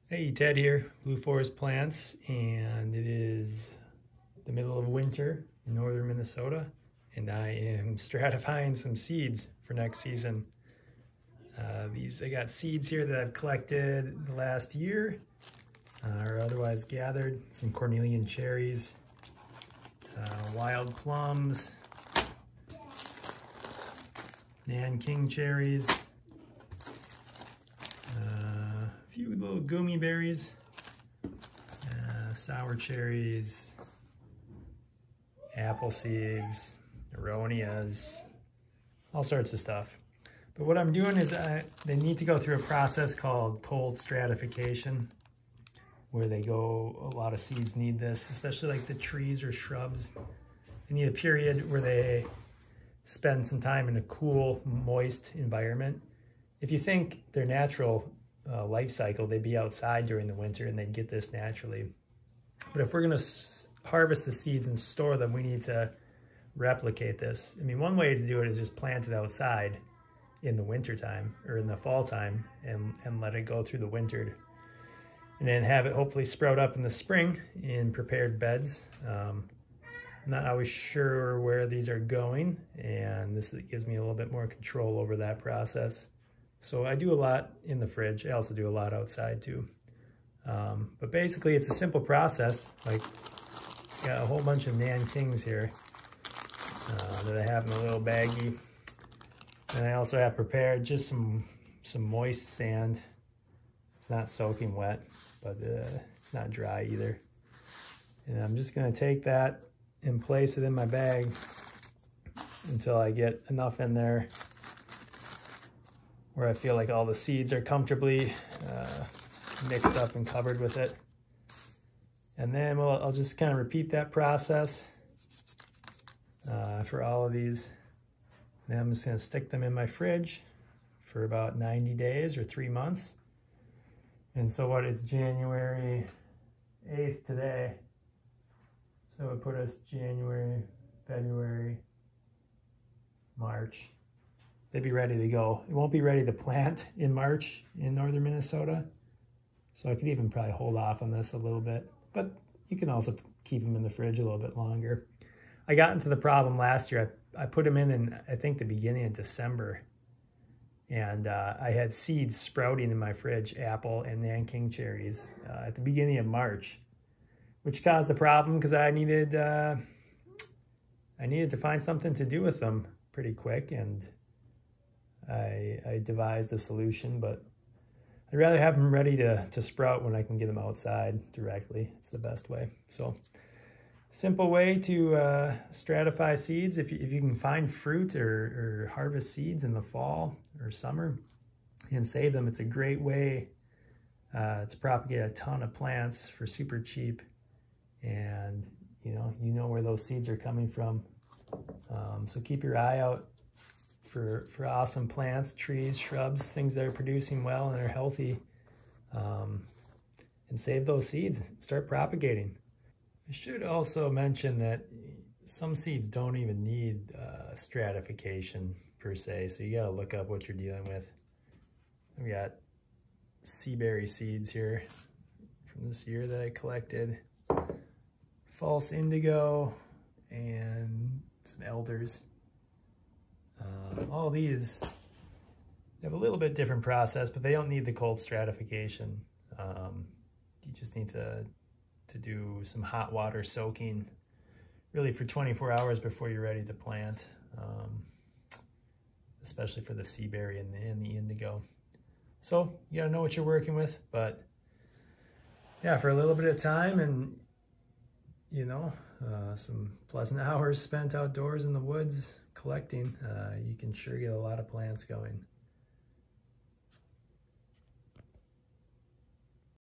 Hey, Ted here, Blue Forest Plants, and it is the middle of winter in northern Minnesota, and I am stratifying some seeds for next season. I got seeds here that I've collected the last year, or otherwise gathered. Some Cornelian cherries, wild plums, Nanking cherries, a few little gummy berries, sour cherries, apple seeds, aronias, all sorts of stuff. But what I'm doing is they need to go through a process called cold stratification, where a lot of seeds need this, especially like the trees or shrubs. They need a period where they spend some time in a cool, moist environment. If you think their natural life cycle, they'd be outside during the winter and they'd get this naturally. But if we're gonna harvest the seeds and store them, we need to replicate this. I mean, one way to do it is just plant it outside in the winter time or in the fall time and let it go through the winter, and then have it hopefully sprout up in the spring in prepared beds. I'm not always sure where these are going, and this gives me a little bit more control over that process. So I do a lot in the fridge. I also do a lot outside too. But basically it's a simple process. Like, got a whole bunch of Nankings here that I have in a little baggie. And I also have prepared just some moist sand. It's not soaking wet, but it's not dry either. And I'm just gonna take that and place it in my bag until I get enough in there where I feel like all the seeds are comfortably mixed up and covered with it. And then I'll just kind of repeat that process for all of these. And I'm just gonna stick them in my fridge for about 90 days or 3 months. And so it's January 8th today. So it put us January, February, March. They'd be ready to go. It won't be ready to plant in March in northern Minnesota. So I could even probably hold off on this a little bit, but you can also keep them in the fridge a little bit longer. I got into the problem last year. I put them in I think the beginning of December, and I had seeds sprouting in my fridge, apple and Nanking cherries, at the beginning of March, which caused the problem because I needed to find something to do with them pretty quick, and I devised a solution, but I'd rather have them ready to sprout when I can get them outside directly. It's the best way. So, simple way to stratify seeds. If you can find fruit or harvest seeds in the fall or summer and save them, it's a great way to propagate a ton of plants for super cheap. And you know where those seeds are coming from. So keep your eye out for awesome plants, trees, shrubs, things that are producing well and are healthy, and save those seeds. Start propagating. I should also mention that some seeds don't even need stratification per se, so you gotta look up what you're dealing with. I've got sea berry seeds here from this year that I collected, false indigo, and some elders. All these have a little bit different process, but they don't need the cold stratification. You just need to do some hot water soaking really for 24 hours before you're ready to plant, especially for the sea berry and the indigo. So you gotta know what you're working with, but yeah, for a little bit of time and some pleasant hours spent outdoors in the woods collecting, you can sure get a lot of plants going.